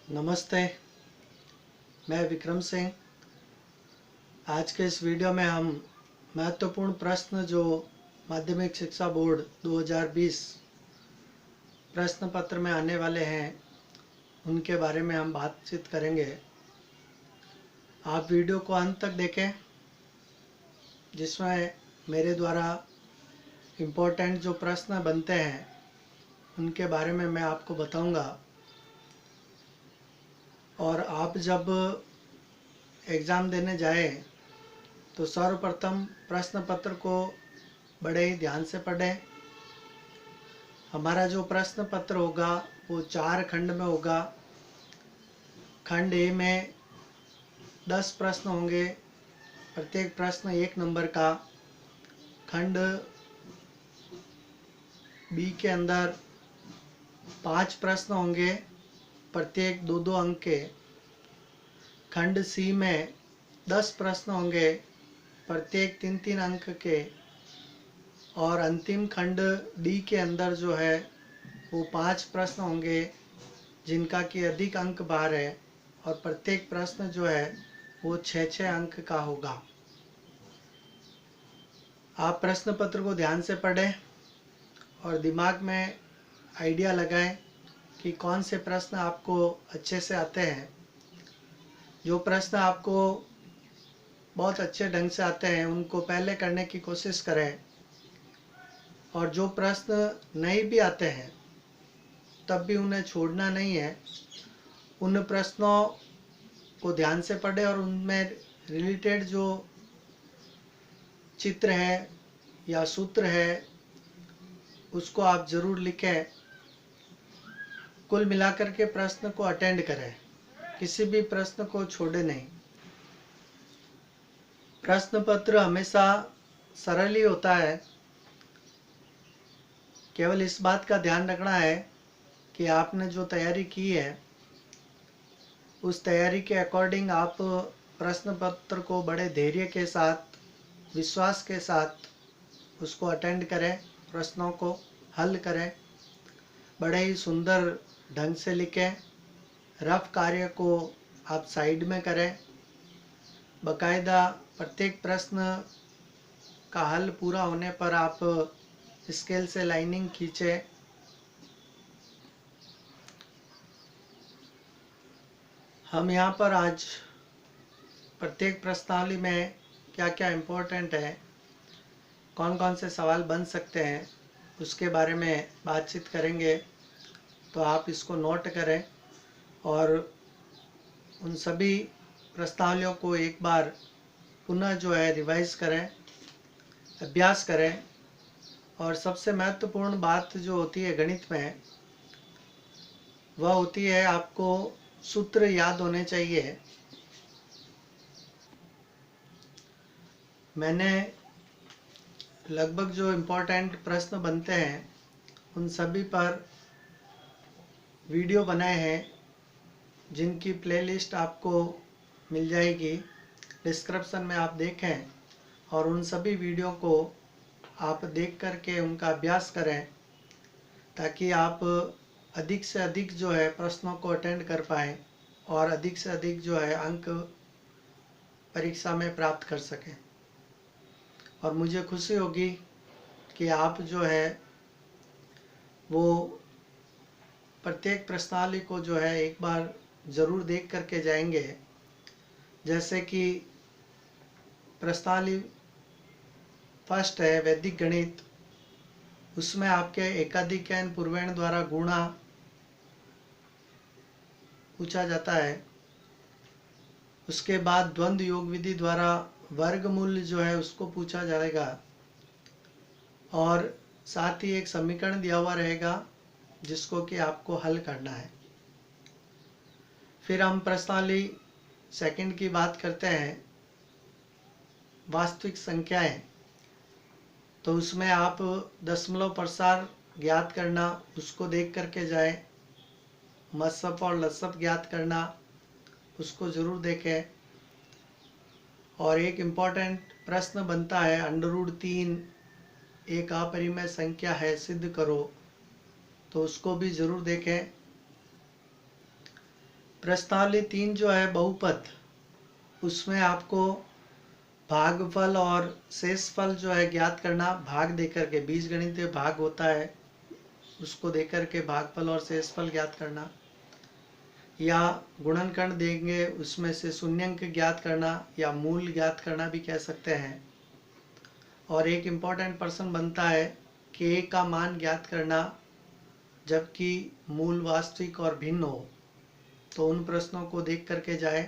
नमस्ते। मैं विक्रम सिंह। आज के इस वीडियो में हम महत्वपूर्ण प्रश्न जो माध्यमिक शिक्षा बोर्ड 2020 प्रश्न पत्र में आने वाले हैं उनके बारे में हम बातचीत करेंगे। आप वीडियो को अंत तक देखें, जिसमें मेरे द्वारा इम्पोर्टेंट जो प्रश्न बनते हैं उनके बारे में मैं आपको बताऊंगा। और आप जब एग्ज़ाम देने जाए तो सर्वप्रथम प्रश्न पत्र को बड़े ही ध्यान से पढ़ें। हमारा जो प्रश्न पत्र होगा वो 4 खंड में होगा। खंड ए में 10 प्रश्न होंगे, प्रत्येक प्रश्न 1 नंबर का। खंड बी के अंदर 5 प्रश्न होंगे, प्रत्येक 2-2 अंक के। खंड सी में 10 प्रश्न होंगे, प्रत्येक 3-3 अंक के। और अंतिम खंड डी के अंदर जो है वो 5 प्रश्न होंगे जिनका कि अधिक अंक बार है, और प्रत्येक प्रश्न जो है वो 6-6 अंक का होगा। आप प्रश्न पत्र को ध्यान से पढ़ें और दिमाग में आइडिया लगाएं कि कौन से प्रश्न आपको अच्छे से आते हैं। जो प्रश्न आपको बहुत अच्छे ढंग से आते हैं उनको पहले करने की कोशिश करें, और जो प्रश्न नहीं भी आते हैं तब भी उन्हें छोड़ना नहीं है। उन प्रश्नों को ध्यान से पढ़ें और उनमें रिलेटेड जो चित्र है या सूत्र है उसको आप ज़रूर लिखें। कुल मिलाकर के प्रश्न को अटेंड करें, किसी भी प्रश्न को छोड़े नहीं। प्रश्न पत्र हमेशा सरल ही होता है। केवल इस बात का ध्यान रखना है कि आपने जो तैयारी की है उस तैयारी के अकॉर्डिंग आप प्रश्न पत्र को बड़े धैर्य के साथ, विश्वास के साथ उसको अटेंड करें, प्रश्नों को हल करें, बड़े ही सुंदर ढंग से लिखें। रफ कार्य को आप साइड में करें। बाकायदा प्रत्येक प्रश्न का हल पूरा होने पर आप स्केल से लाइनिंग खींचें। हम यहाँ पर आज प्रत्येक प्रश्नावली में क्या क्या इम्पोर्टेंट है, कौन कौन से सवाल बन सकते हैं, उसके बारे में बातचीत करेंगे। तो आप इसको नोट करें और उन सभी प्रश्नावलियों को एक बार पुनः जो है रिवाइज करें, अभ्यास करें। और सबसे महत्वपूर्ण बात जो होती है गणित में, वह होती है आपको सूत्र याद होने चाहिए। मैंने लगभग जो इम्पोर्टेंट प्रश्न बनते हैं उन सभी पर वीडियो बनाए हैं, जिनकी प्लेलिस्ट आपको मिल जाएगी। डिस्क्रिप्शन में आप देखें और उन सभी वीडियो को आप देख करके उनका अभ्यास करें, ताकि आप अधिक से अधिक जो है प्रश्नों को अटेंड कर पाएँ और अधिक से अधिक जो है अंक परीक्षा में प्राप्त कर सकें। और मुझे खुशी होगी कि आप जो है वो प्रत्येक प्रश्नावली को जो है एक बार ज़रूर देख करके जाएंगे। जैसे कि प्रश्नावली फर्स्ट है वैदिक गणित, उसमें आपके एकाधिकैन पूर्वैण द्वारा गुणा पूछा जाता है। उसके बाद द्वंद्व योग विधि द्वारा वर्गमूल जो है उसको पूछा जाएगा, और साथ ही एक समीकरण दिया हुआ रहेगा जिसको कि आपको हल करना है। फिर हम प्रश्नावली सेकंड की बात करते हैं, वास्तविक संख्याएं। तो उसमें आप दशमलव प्रसार ज्ञात करना, उसको देख करके जाएं। मत्सप और लसप ज्ञात करना, उसको ज़रूर देखें। और एक इम्पॉर्टेंट प्रश्न बनता है √3 एक अपरिमेय संख्या है, सिद्ध करो, तो उसको भी ज़रूर देखें। प्रश्नावली 3 जो है बहुपद, उसमें आपको भागफल और शेषफल जो है ज्ञात करना, भाग देकर के, बीजगणितीय भाग होता है उसको देकर के भागफल और शेषफल ज्ञात करना, या गुणनखंड देंगे उसमें से शून्यंक ज्ञात करना या मूल ज्ञात करना भी कह सकते हैं। और एक इम्पॉर्टेंट प्रश्न बनता है कि a का मान ज्ञात करना जबकि मूल वास्तविक और भिन्न हो, तो उन प्रश्नों को देख करके जाए।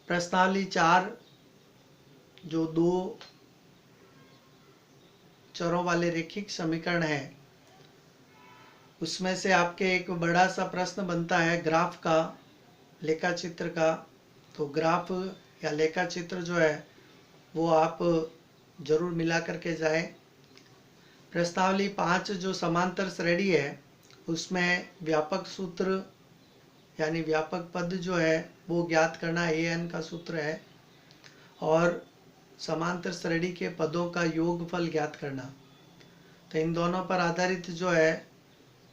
प्रश्नावली 4 जो 2 चरों वाले रैखिक समीकरण है, उसमें से आपके एक बड़ा सा प्रश्न बनता है ग्राफ का, लेखा चित्र का। तो ग्राफ या लेखा चित्र जो है वो आप जरूर मिला करके जाएं। प्रश्नावली 5 जो समांतर श्रेणी है, उसमें व्यापक सूत्र यानी व्यापक पद जो है वो ज्ञात करना, an का सूत्र है, और समांतर श्रेणी के पदों का योगफल ज्ञात करना। तो इन दोनों पर आधारित जो है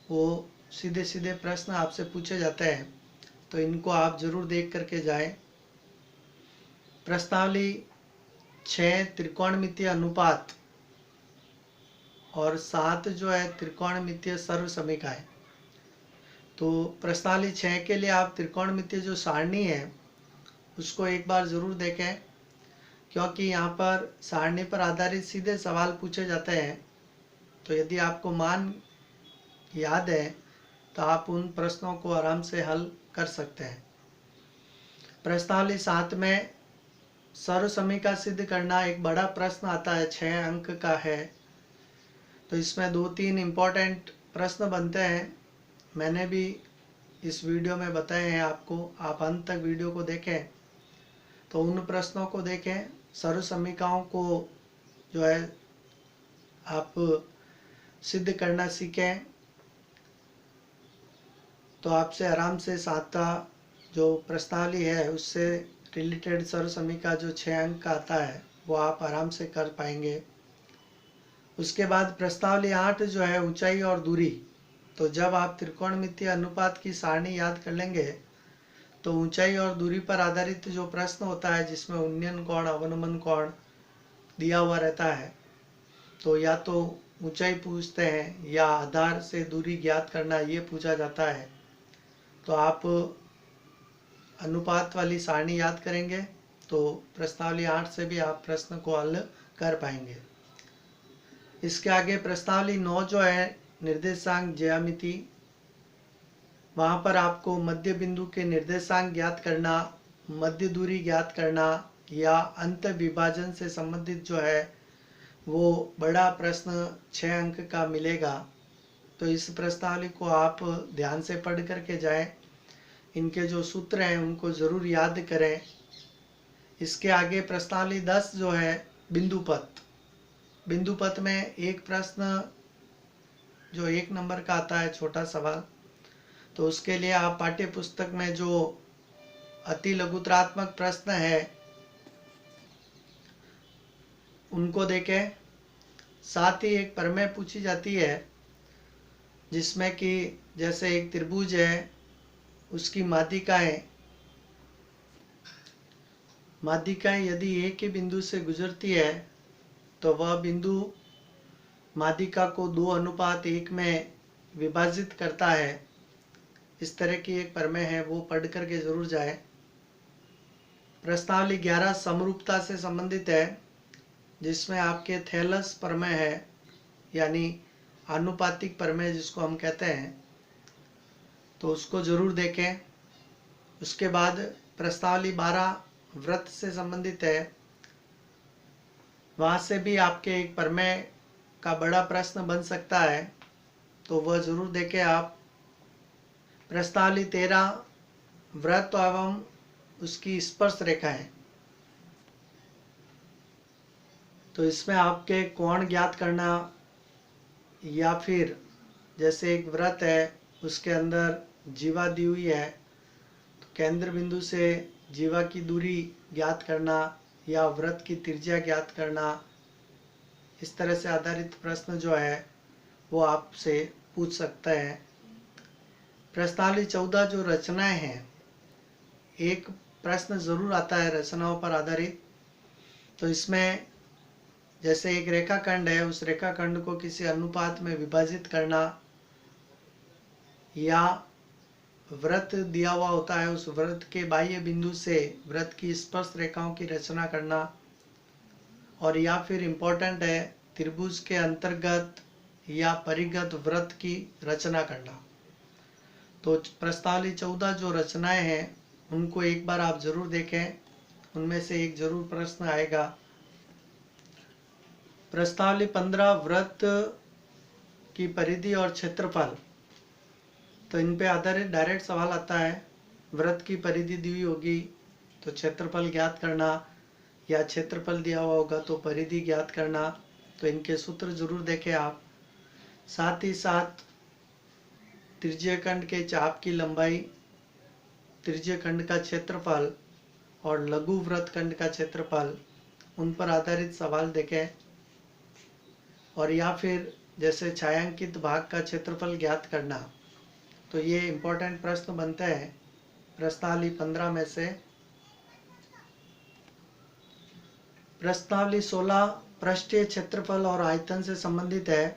वो सीधे सीधे प्रश्न आपसे पूछे जाते हैं, तो इनको आप जरूर देख करके जाएं। प्रश्नावली 6 त्रिकोणमितीय अनुपात और 7 जो है त्रिकोणमितीय सर्वसमीकाएं। तो प्रश्नावली 6 के लिए आप त्रिकोणमितीय जो सारणी है उसको एक बार जरूर देखें, क्योंकि यहाँ पर सारणी पर आधारित सीधे सवाल पूछे जाते हैं। तो यदि आपको मान याद है तो आप उन प्रश्नों को आराम से हल कर सकते हैं। प्रश्नावली 7 में सर्वसमीका सिद्ध करना एक बड़ा प्रश्न आता है, 6 अंक का है। तो इसमें 2-3 इम्पोर्टेंट प्रश्न बनते हैं, मैंने भी इस वीडियो में बताए हैं आपको, आप अंत तक वीडियो को देखें तो उन प्रश्नों को देखें, सर्वसमीकाओं को जो है आप सिद्ध करना सीखें, तो आपसे आराम से 7 जो प्रश्नावली है उससे रिलेटेड सर्वसमीका जो 6 अंक का आता है वो आप आराम से कर पाएंगे। उसके बाद प्रश्नावली 8 जो है ऊंचाई और दूरी। तो जब आप त्रिकोणमितीय अनुपात की सारणी याद कर लेंगे तो ऊंचाई और दूरी पर आधारित जो प्रश्न होता है जिसमें उन्नयन कोण अवनमन कोण दिया हुआ रहता है, तो या तो ऊंचाई पूछते हैं या आधार से दूरी ज्ञात करना ये पूछा जाता है। तो आप अनुपात वाली सारणी याद करेंगे तो प्रश्नावली 8 से भी आप प्रश्न को हल कर पाएंगे। इसके आगे प्रश्नावली 9 जो है निर्देशांक ज्यामिति, वहाँ पर आपको मध्य बिंदु के निर्देशांक ज्ञात करना, मध्य दूरी ज्ञात करना या अंत विभाजन से संबंधित जो है वो बड़ा प्रश्न 6 अंक का मिलेगा। तो इस प्रश्नावली को आप ध्यान से पढ़ करके जाएं, इनके जो सूत्र हैं उनको ज़रूर याद करें। इसके आगे प्रश्नावली 10 जो है बिंदुपथ। बिंदुपथ में एक प्रश्न जो 1 नंबर का आता है, छोटा सवाल, तो उसके लिए आप पाठ्य पुस्तक में जो अति लघुत्रात्मक प्रश्न है उनको देखें। साथ ही एक प्रमेय पूछी जाती है जिसमें कि जैसे एक त्रिभुज है, उसकी माध्यिकाएं यदि एक ही बिंदु से गुजरती है तो वह बिंदु माध्यिका को 2:1 में विभाजित करता है। इस तरह की एक प्रमेय है, वो पढ़ करके जरूर जाए। प्रश्नावली 11 समरूपता से संबंधित है, जिसमें आपके थैलस प्रमेय है यानी आनुपातिक प्रमेय जिसको हम कहते हैं, तो उसको जरूर देखें। उसके बाद प्रश्नावली 12 वृत्त से संबंधित है, वहाँ से भी आपके एक प्रमेय का बड़ा प्रश्न बन सकता है, तो वह जरूर देखें आप। प्रश्नावली 13 वृत्त एवं उसकी स्पर्श रेखाएं, तो इसमें आपके कोण ज्ञात करना या फिर जैसे एक वृत्त है उसके अंदर जीवा दी हुई है, तो केंद्र बिंदु से जीवा की दूरी ज्ञात करना या वृत्त की त्रिज्या ज्ञात करना, इस तरह से आधारित प्रश्न जो है वो आपसे पूछ सकता है। प्रश्नावली 14 जो रचनाएं हैं एक प्रश्न ज़रूर आता है रचनाओं पर आधारित। तो इसमें जैसे एक रेखाखंड है, उस रेखाखंड को किसी अनुपात में विभाजित करना, या वृत्त दिया हुआ होता है, उस वृत्त के बाह्य बिंदु से वृत्त की स्पर्श रेखाओं की रचना करना, और या फिर इम्पोर्टेंट है त्रिभुज के अंतर्गत या परिगत वृत्त की रचना करना। तो प्रश्नावली 14 जो रचनाएं हैं उनको एक बार आप जरूर देखें, उनमें से एक जरूर प्रश्न आएगा। प्रश्नावली 15 वृत्त की परिधि और क्षेत्रफल, तो इन पे आधारित डायरेक्ट सवाल आता है। वृत्त की परिधि दी हुई होगी तो क्षेत्रफल ज्ञात करना, या क्षेत्रफल दिया हुआ होगा तो परिधि ज्ञात करना। तो इनके सूत्र जरूर देखें आप। साथ ही साथ त्रिज्यखंड के चाप की लंबाई, त्रिज्यखंड का क्षेत्रफल और लघु वृत्तखंड का क्षेत्रफल, उन पर आधारित सवाल देखें। और या फिर जैसे छायांकित भाग का क्षेत्रफल ज्ञात करना। तो ये इम्पोर्टेंट प्रश्न बनते हैं प्रश्नावली 15 में से। प्रश्नावली 16 पृष्ठीय क्षेत्रफल और आयतन से संबंधित है,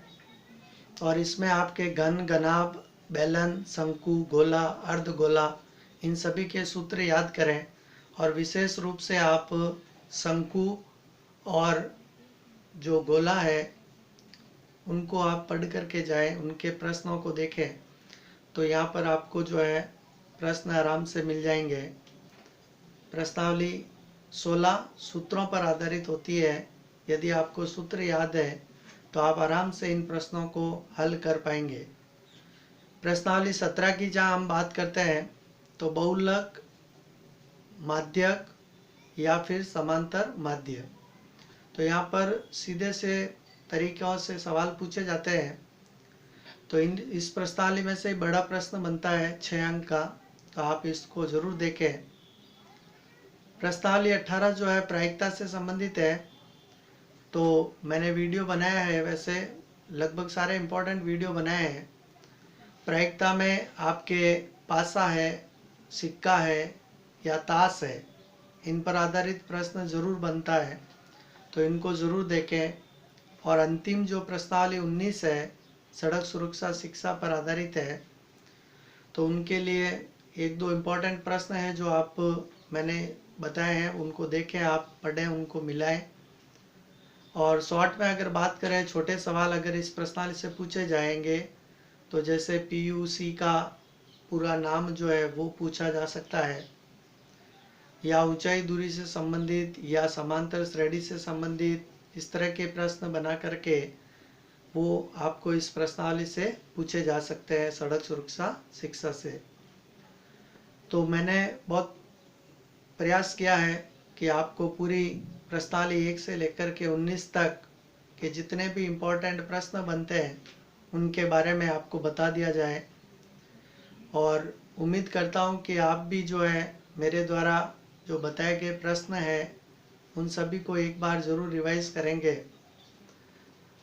और इसमें आपके घन, घनाभ, बेलन, शंकु, गोला, अर्धगोला, इन सभी के सूत्र याद करें। और विशेष रूप से आप शंकु और जो गोला है उनको आप पढ़ करके जाएं, उनके प्रश्नों को देखें। तो यहाँ पर आपको जो है प्रश्न आराम से मिल जाएंगे। प्रश्नावली 16 सूत्रों पर आधारित होती है। यदि आपको सूत्र याद है तो आप आराम से इन प्रश्नों को हल कर पाएंगे। प्रश्नावली 17 की जहाँ हम बात करते हैं तो बहुलक, माध्यक या फिर समांतर माध्य। तो यहाँ पर सीधे से तरीकों से सवाल पूछे जाते हैं। तो इस प्रश्नावली में से बड़ा प्रश्न बनता है 6 अंक का, तो आप इसको जरूर देखें। प्रश्नावली 18 जो है प्रायिकता से संबंधित है। तो मैंने वीडियो बनाया है, वैसे लगभग सारे इम्पोर्टेंट वीडियो बनाए हैं। प्रायिकता में आपके पासा है, सिक्का है या ताश है, इन पर आधारित प्रश्न जरूर बनता है, तो इनको जरूर देखें। और अंतिम जो प्रश्नावली 19 है सड़क सुरक्षा शिक्षा पर आधारित है, तो उनके लिए एक दो इम्पोर्टेंट प्रश्न हैं जो आप मैंने बताए हैं, उनको देखें, आप पढ़ें, उनको मिलाएं। और शॉर्ट में अगर बात करें, छोटे सवाल अगर इस प्रश्नावली से पूछे जाएंगे तो जैसे पीयूसी का पूरा नाम जो है वो पूछा जा सकता है, या ऊंचाई दूरी से संबंधित या समांतर श्रेणी से संबंधित, इस तरह के प्रश्न बना करके वो आपको इस प्रश्नावली से पूछे जा सकते हैं सड़क सुरक्षा शिक्षा से। तो मैंने बहुत प्रयास किया है कि आपको पूरी प्रश्नावली 1 से लेकर के 19 तक के जितने भी इम्पोर्टेंट प्रश्न बनते हैं उनके बारे में आपको बता दिया जाए। और उम्मीद करता हूँ कि आप भी जो है मेरे द्वारा जो बताए गए प्रश्न हैं उन सभी को एक बार ज़रूर रिवाइज करेंगे,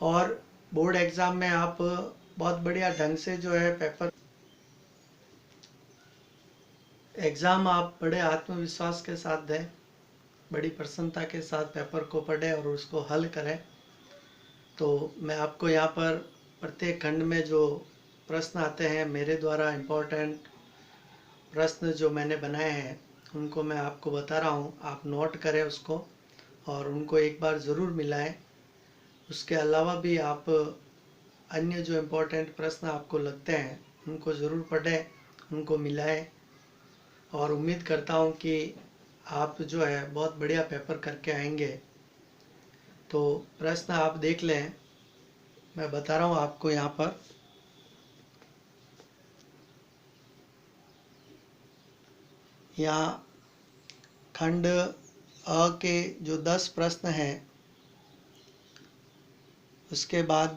और बोर्ड एग्ज़ाम में आप बहुत बढ़िया ढंग से जो है पेपर एग्ज़ाम आप बड़े आत्मविश्वास के साथ दें, बड़ी प्रसन्नता के साथ पेपर को पढ़ें और उसको हल करें। तो मैं आपको यहाँ पर प्रत्येक खंड में जो प्रश्न आते हैं मेरे द्वारा इम्पोर्टेंट प्रश्न जो मैंने बनाए हैं उनको मैं आपको बता रहा हूँ, आप नोट करें उसको और उनको एक बार ज़रूर मिलाएं। उसके अलावा भी आप अन्य जो इम्पोर्टेंट प्रश्न आपको लगते हैं उनको ज़रूर पढ़ें, उनको मिलाएं, और उम्मीद करता हूँ कि आप जो है बहुत बढ़िया पेपर करके आएंगे। तो प्रश्न आप देख लें, मैं बता रहा हूँ आपको यहाँ पर। यहाँ खंड अ के जो 10 प्रश्न हैं, उसके बाद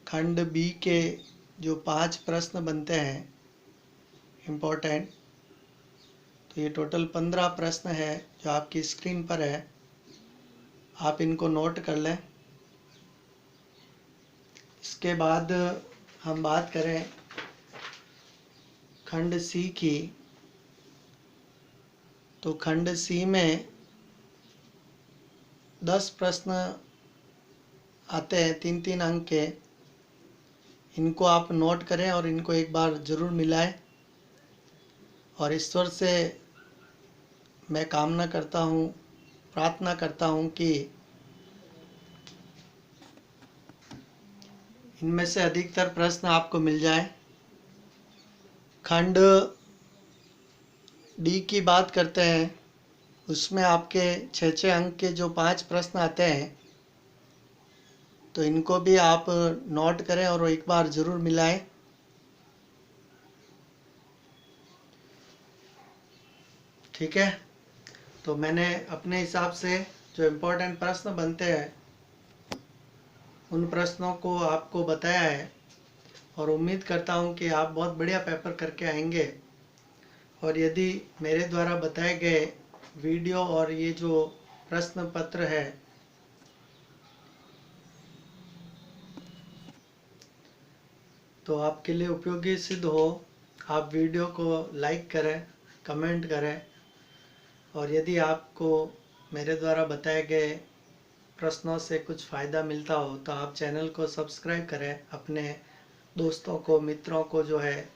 खंड बी के जो 5 प्रश्न बनते हैं इम्पोर्टेंट, तो ये टोटल 15 प्रश्न है जो आपकी स्क्रीन पर है, आप इनको नोट कर लें। इसके बाद हम बात करें खंड सी की, तो खंड सी में 10 प्रश्न आते हैं 3-3 अंक के। इनको आप नोट करें और इनको एक बार ज़रूर मिलाएं। और ईश्वर से मैं कामना करता हूँ, प्रार्थना करता हूँ कि इनमें से अधिकतर प्रश्न आपको मिल जाए। खंड डी की बात करते हैं, उसमें आपके 6-6 अंक के जो 5 प्रश्न आते हैं, तो इनको भी आप नोट करें और एक बार ज़रूर मिलाएं। ठीक है, तो मैंने अपने हिसाब से जो इम्पोर्टेंट प्रश्न बनते हैं उन प्रश्नों को आपको बताया है और उम्मीद करता हूं कि आप बहुत बढ़िया पेपर करके आएंगे। और यदि मेरे द्वारा बताए गए वीडियो और ये जो प्रश्न पत्र है तो आपके लिए उपयोगी सिद्ध हो, आप वीडियो को लाइक करें, कमेंट करें। और यदि आपको मेरे द्वारा बताए गए प्रश्नों से कुछ फ़ायदा मिलता हो तो आप चैनल को सब्सक्राइब करें, अपने दोस्तों को, मित्रों को जो है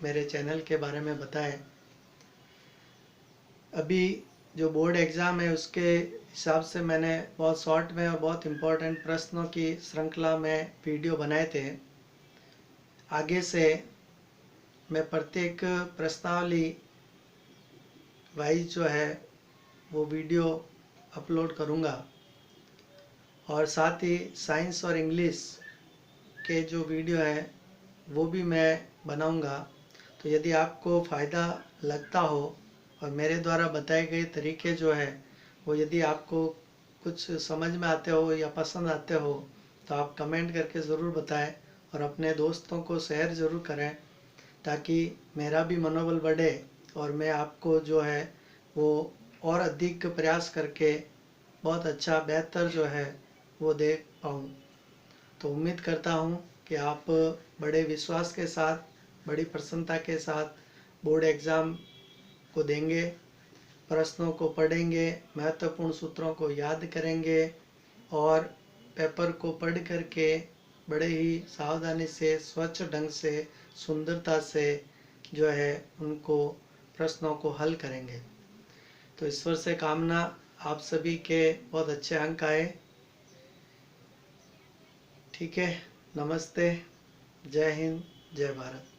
मेरे चैनल के बारे में बताएं। अभी जो बोर्ड एग्ज़ाम है उसके हिसाब से मैंने बहुत शॉर्ट में और बहुत इम्पोर्टेंट प्रश्नों की श्रृंखला में वीडियो बनाए थे। आगे से मैं प्रत्येक प्रश्नावली वाइज जो है वो वीडियो अपलोड करूँगा। और साथ ही साइंस और इंग्लिश के जो वीडियो है वो भी मैं बनाऊँगा। तो यदि आपको फ़ायदा लगता हो और मेरे द्वारा बताए गए तरीके जो है वो यदि आपको कुछ समझ में आते हो या पसंद आते हो तो आप कमेंट करके ज़रूर बताएं और अपने दोस्तों को शेयर ज़रूर करें, ताकि मेरा भी मनोबल बढ़े और मैं आपको जो है वो और अधिक प्रयास करके बहुत अच्छा बेहतर जो है वो दे पाऊँ। तो उम्मीद करता हूँ कि आप बड़े विश्वास के साथ, बड़ी प्रसन्नता के साथ बोर्ड एग्ज़ाम को देंगे, प्रश्नों को पढ़ेंगे, महत्वपूर्ण सूत्रों को याद करेंगे और पेपर को पढ़ करके बड़े ही सावधानी से, स्वच्छ ढंग से, सुंदरता से जो है उनको प्रश्नों को हल करेंगे। तो ईश्वर से कामना आप सभी के बहुत अच्छे अंक आए। ठीक है, नमस्ते, जय हिंद, जय भारत।